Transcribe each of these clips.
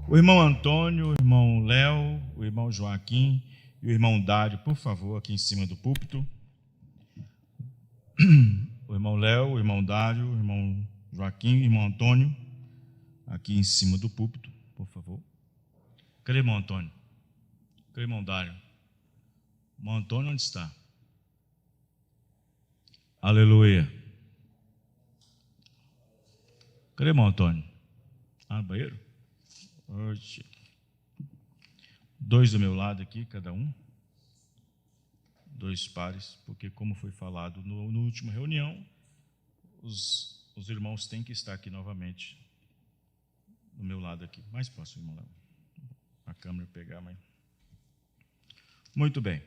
O irmão Antônio, o irmão Léo, o irmão Joaquim e o irmão Dário, por favor, aqui em cima do púlpito. O irmão Léo, o irmão Dário, o irmão Joaquim, o irmão Antônio, aqui em cima do púlpito, por favor. Cadê o irmão Antônio? Cadê o irmão Dário? O irmão Antônio, onde está? Aleluia. Cadê o irmão Antônio? Ah, no banheiro? Oxe. Dois do meu lado aqui, cada um. Dois pares, porque como foi falado no última reunião, os irmãos têm que estar aqui novamente, do meu lado aqui. Mais próximo, irmão Léo. A câmera pegar, mas... Muito bem.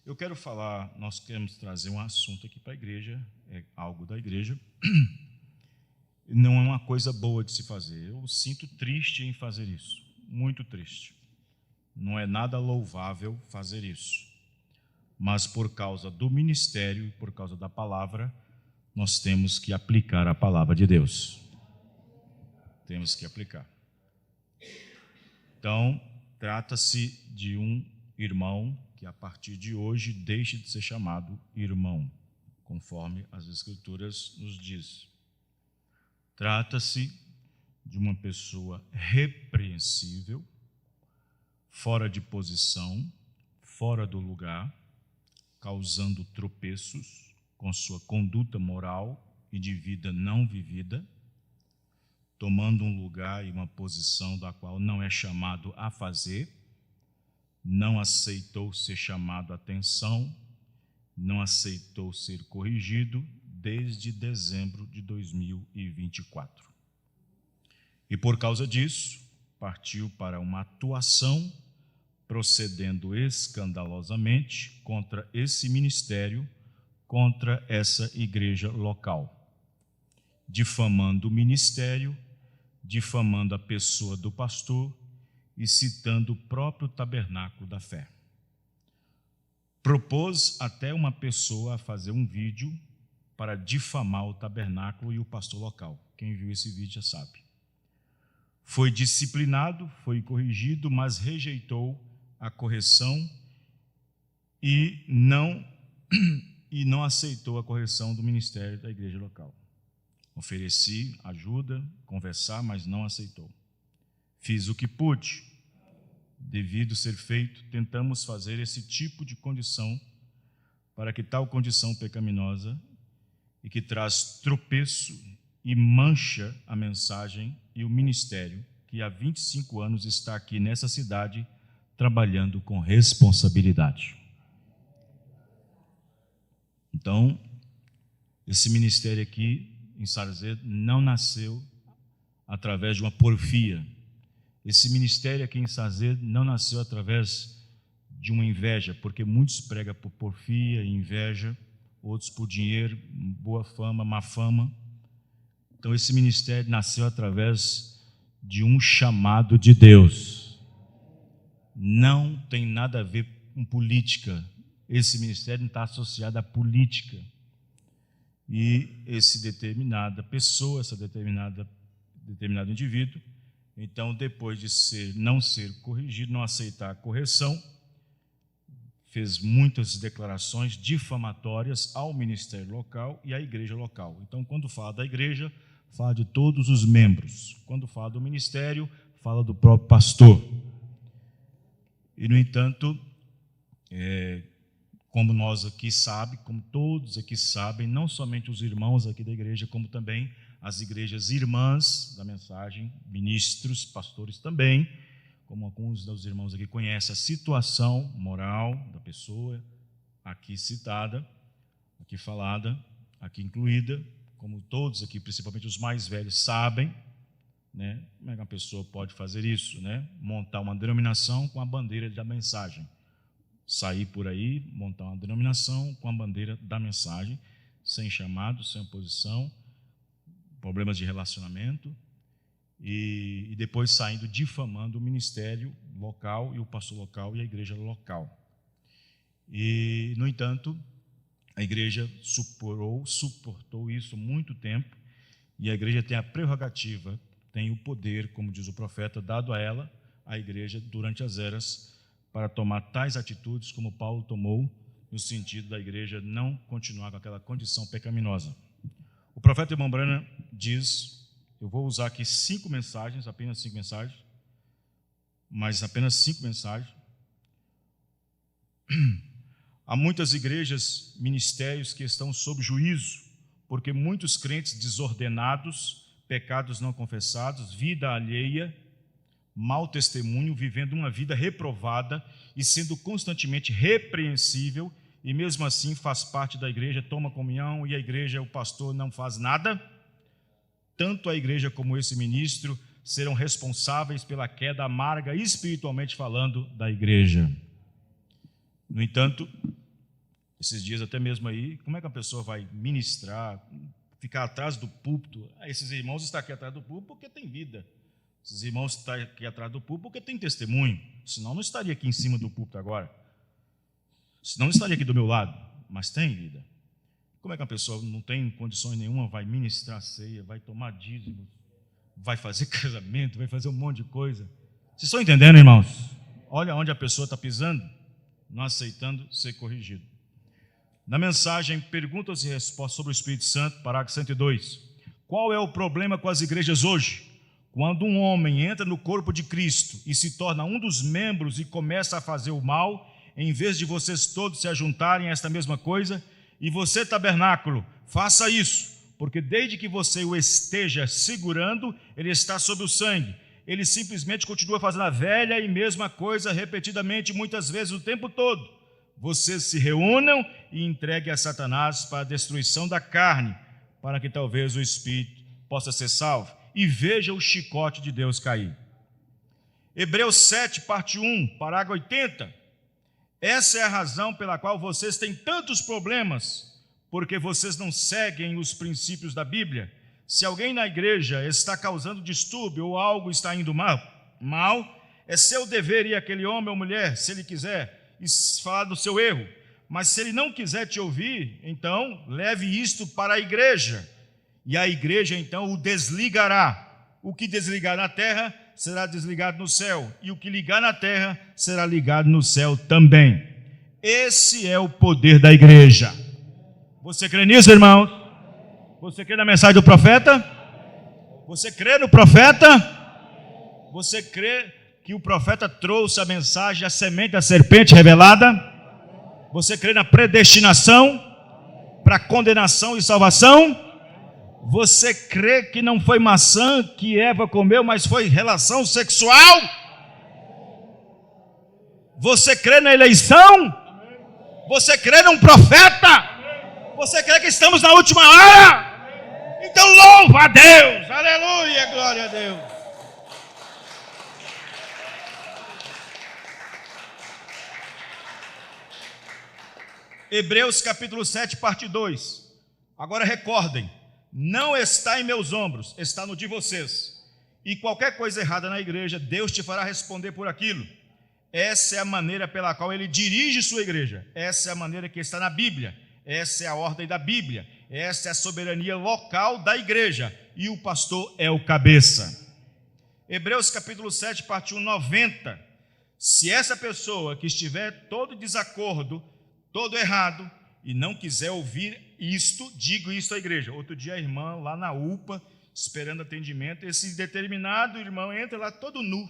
Eu quero falar, nós queremos trazer um assunto aqui para a igreja, é algo da igreja. Não é uma coisa boa de se fazer. Eu sinto triste em fazer isso, muito triste. Não é nada louvável fazer isso. Mas por causa do ministério e por causa da palavra, nós temos que aplicar a palavra de Deus. Temos que aplicar. Então, trata-se de um irmão que a partir de hoje deixe de ser chamado irmão, conforme as Escrituras nos diz. Trata-se de uma pessoa repreensível, fora de posição, fora do lugar, causando tropeços com sua conduta moral e de vida não vivida, tomando um lugar e uma posição da qual não é chamado a fazer, não aceitou ser chamado a atenção, não aceitou ser corrigido desde dezembro de 2024. E por causa disso, partiu para uma atuação procedendo escandalosamente contra esse ministério, contra essa igreja local, difamando o ministério, difamando a pessoa do pastor e citando o próprio tabernáculo da fé. Propôs até uma pessoa a fazer um vídeo para difamar o tabernáculo e o pastor local. Quem viu esse vídeo já sabe. Foi disciplinado, foi corrigido, mas rejeitou a correção e não aceitou a correção do ministério da igreja local. Ofereci ajuda, conversar, mas não aceitou. Fiz o que pude, devido ser feito, tentamos fazer esse tipo de condição para que tal condição pecaminosa e que traz tropeço e mancha a mensagem e o ministério que há 25 anos está aqui nessa cidade trabalhando com responsabilidade. Então, esse ministério aqui em Sarzedo não nasceu através de uma porfia. Esse ministério aqui em Sarzedo não nasceu através de uma inveja, porque muitos pregam por porfia e inveja, outros por dinheiro, boa fama, má fama. Então, esse ministério nasceu através de um chamado de Deus. Não tem nada a ver com política. Esse ministério não está associado à política. E esse determinada pessoa, esse determinado indivíduo, então, depois de não ser corrigido, não aceitar a correção, fez muitas declarações difamatórias ao ministério local e à igreja local. Então, quando fala da igreja, fala de todos os membros. Quando fala do ministério, fala do próprio pastor. E, no entanto, como nós aqui sabemos, como todos aqui sabem, não somente os irmãos aqui da igreja, como também as igrejas irmãs da mensagem, ministros, pastores também, como alguns dos irmãos aqui conhecem a situação moral da pessoa aqui citada, aqui falada, aqui incluída, como todos aqui, principalmente os mais velhos, sabem, né? Como é que uma pessoa pode fazer isso, né? Montar uma denominação com a bandeira da mensagem. Sair por aí, montar uma denominação com a bandeira da mensagem, sem chamado, sem oposição, problemas de relacionamento, e depois saindo difamando o ministério local e o pastor local e a igreja local. E, no entanto, a igreja suportou isso há muito tempo, e a igreja tem a prerrogativa, tem o poder, como diz o profeta, dado a ela, a igreja, durante as eras, para tomar tais atitudes como Paulo tomou, no sentido da igreja não continuar com aquela condição pecaminosa. O profeta irmão Branham diz, eu vou usar aqui 5 mensagens, apenas 5 mensagens, mas apenas 5 mensagens. Há muitas igrejas, ministérios que estão sob juízo, porque muitos crentes desordenados, pecados não confessados, vida alheia, mau testemunho, vivendo uma vida reprovada e sendo constantemente repreensível, e mesmo assim faz parte da igreja, toma comunhão, e a igreja, o pastor não faz nada. Tanto a igreja como esse ministro serão responsáveis pela queda amarga, espiritualmente falando, da igreja. No entanto, esses dias até mesmo aí, como é que a pessoa vai ministrar, ficar atrás do púlpito? Esses irmãos estão aqui atrás do púlpito porque tem vida. Esses irmãos estão aqui atrás do púlpito porque tem testemunho. Senão não estaria aqui em cima do púlpito agora. Senão não estaria aqui do meu lado. Mas tem vida. Como é que a pessoa não tem condições nenhuma, vai ministrar ceia, vai tomar dízimo, vai fazer casamento, vai fazer um monte de coisa? Vocês estão entendendo, irmãos? Olha onde a pessoa está pisando, não aceitando ser corrigido. Na mensagem Perguntas e Respostas sobre o Espírito Santo, parágrafo 102. Qual é o problema com as igrejas hoje? Quando um homem entra no corpo de Cristo e se torna um dos membros e começa a fazer o mal, em vez de vocês todos se ajuntarem a esta mesma coisa, e você, tabernáculo, faça isso, porque desde que você o esteja segurando, ele está sob o sangue. Ele simplesmente continua fazendo a velha e mesma coisa repetidamente, muitas vezes o tempo todo. Vocês se reúnam e entreguem a Satanás para a destruição da carne, para que talvez o espírito possa ser salvo. E veja o chicote de Deus cair. Hebreus 7, parte 1, parágrafo 80. Essa é a razão pela qual vocês têm tantos problemas, porque vocês não seguem os princípios da Bíblia. Se alguém na igreja está causando distúrbio ou algo está indo mal, é seu dever ir àquele homem ou mulher, se ele quiser, e falar do seu erro. Mas se ele não quiser te ouvir, então leve isto para a igreja, e a igreja então o desligará. O que desligar na terra será desligado no céu, e o que ligar na terra será ligado no céu também. Esse é o poder da igreja. Você crê nisso, irmãos? Você crê na mensagem do profeta? Você crê no profeta? Você crê que o profeta trouxe a mensagem, a semente da serpente revelada? Você crê na predestinação para condenação e salvação? Você crê que não foi maçã que Eva comeu, mas foi relação sexual? Você crê na eleição? Você crê num profeta? Você crê que estamos na última hora? Então louva a Deus, aleluia, glória a Deus. Hebreus capítulo 7, parte 2. Agora recordem, não está em meus ombros, está no de vocês. E qualquer coisa errada na igreja, Deus te fará responder por aquilo. Essa é a maneira pela qual ele dirige sua igreja. Essa é a maneira que está na Bíblia. Essa é a ordem da Bíblia. Essa é a soberania local da igreja. E o pastor é o cabeça. Hebreus capítulo 7, parte 1, 90. Se essa pessoa que estiver todo em desacordo, todo errado, e não quiser ouvir isto, digo isto à igreja. Outro dia a irmã lá na UPA, esperando atendimento, esse determinado irmão entra lá todo nu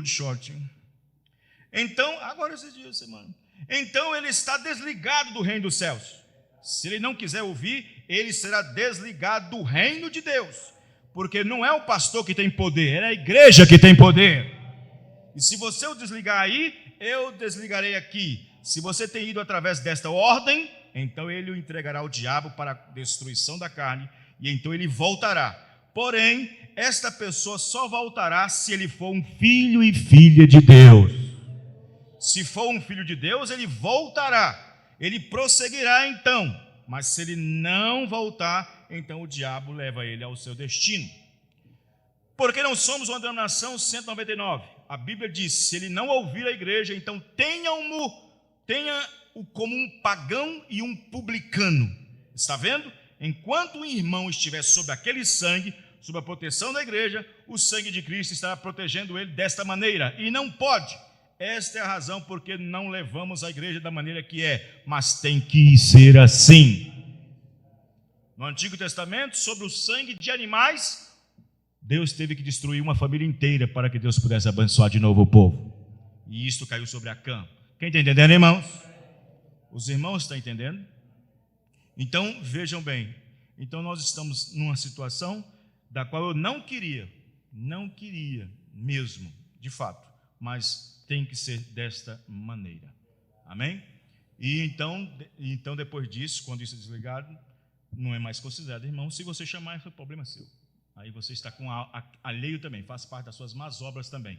de short. Então, agora esses dias, semana. Então ele está desligado do reino dos céus. Se ele não quiser ouvir, ele será desligado do reino de Deus. Porque não é o pastor que tem poder, é a igreja que tem poder. E se você o desligar aí, eu desligarei aqui. Se você tem ido através desta ordem, então ele o entregará ao diabo para a destruição da carne, e então ele voltará. Porém, esta pessoa só voltará se ele for um filho e filha de Deus. Se for um filho de Deus, ele voltará. Ele prosseguirá então. Mas se ele não voltar, então o diabo leva ele ao seu destino. Porque não somos uma denominação 199. A Bíblia diz, se ele não ouvir a igreja, então tenha-o como um pagão e um publicano. Está vendo? Enquanto o irmão estiver sob aquele sangue, sob a proteção da igreja, o sangue de Cristo estará protegendo ele desta maneira. E não pode. Esta é a razão porque não levamos a igreja da maneira que é, mas tem que ser assim. No Antigo Testamento, sobre o sangue de animais, Deus teve que destruir uma família inteira para que Deus pudesse abençoar de novo o povo. E isto caiu sobre Acã. Quem está entendendo, irmãos? Os irmãos estão entendendo? Então, vejam bem. Então, nós estamos numa situação da qual eu não queria mesmo, de fato, mas tem que ser desta maneira. Amém? E então depois disso, quando isso é desligado, não é mais considerado, irmão. Se você chamar, é problema seu. Aí você está com alheio também, faz parte das suas más obras também.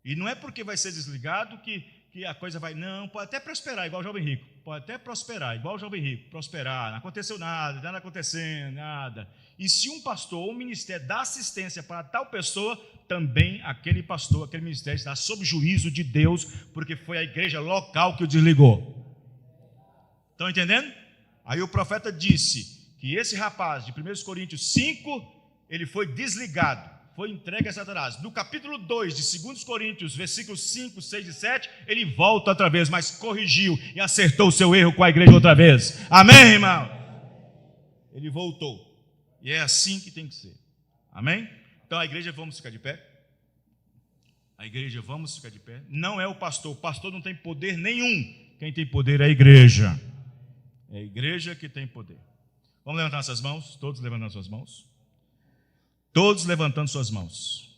E não é porque vai ser desligado que a coisa vai, não, pode até prosperar igual o jovem rico, pode até prosperar igual o jovem rico, prosperar, não aconteceu nada acontecendo, nada. E se um pastor ou um ministério dá assistência para tal pessoa, também aquele pastor, aquele ministério está sob juízo de Deus, porque foi a igreja local que o desligou. Estão entendendo? Aí o profeta disse que esse rapaz de 1 Coríntios 5, ele foi desligado, foi entregue a Satanás. No capítulo 2 de 2 Coríntios, versículos 5, 6 e 7, ele volta outra vez, mas corrigiu e acertou o seu erro com a igreja outra vez. Amém, irmão? Ele voltou. E é assim que tem que ser. Amém? Então a igreja, vamos ficar de pé. A igreja, vamos ficar de pé. Não é o pastor não tem poder nenhum. Quem tem poder é a igreja. É a igreja que tem poder. Vamos levantar nossas mãos, todos levantando suas mãos. Todos levantando suas mãos.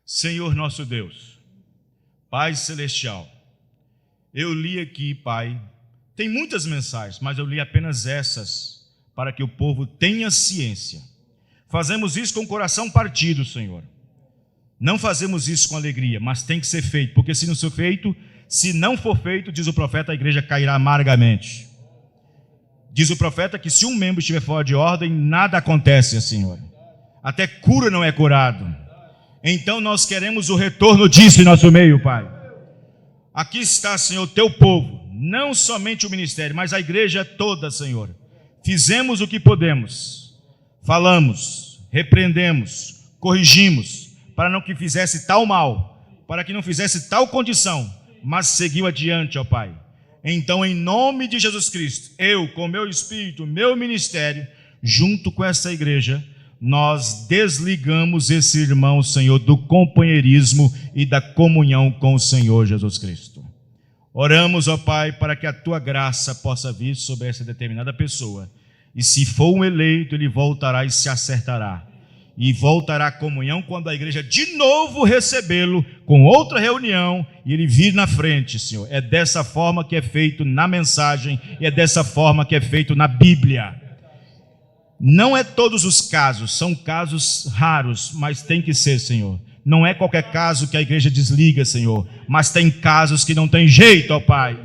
Senhor nosso Deus, Pai Celestial, eu li aqui, Pai, tem muitas mensagens, mas eu li apenas essas, para que o povo tenha ciência. Fazemos isso com o coração partido, Senhor. Não fazemos isso com alegria, mas tem que ser feito, porque se não for feito, diz o profeta, a igreja cairá amargamente. Diz o profeta que se um membro estiver fora de ordem, nada acontece, Senhor. Até cura não é curado. Então nós queremos o retorno disso em nosso meio, Pai. Aqui está, Senhor, teu povo, não somente o ministério, mas a igreja toda, Senhor. Fizemos o que podemos, falamos, repreendemos, corrigimos, para não que fizesse tal mal, para que não fizesse tal condição, mas seguiu adiante, ó Pai. Então, em nome de Jesus Cristo, eu, com meu espírito, meu ministério, junto com essa igreja, nós desligamos esse irmão, Senhor, do companheirismo e da comunhão com o Senhor Jesus Cristo. Oramos, ó Pai, para que a tua graça possa vir sobre essa determinada pessoa. E se for um eleito, ele voltará e se acertará. E voltará à comunhão quando a igreja de novo recebê-lo com outra reunião e ele vir na frente, Senhor. É dessa forma que é feito na mensagem e é dessa forma que é feito na Bíblia. Não é todos os casos, são casos raros, mas tem que ser, Senhor. Não é qualquer caso que a igreja desliga, Senhor, mas tem casos que não tem jeito, ó Pai.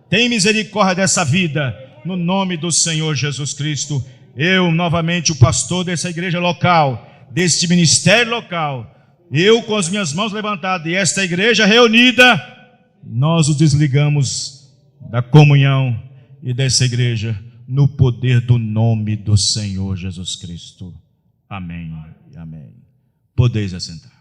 Tem misericórdia dessa vida, no nome do Senhor Jesus Cristo. Eu, novamente, o pastor dessa igreja local, deste ministério local, eu com as minhas mãos levantadas e esta igreja reunida, nós o desligamos da comunhão e dessa igreja, no poder do nome do Senhor Jesus Cristo. Amém e amém. Podeis assentar.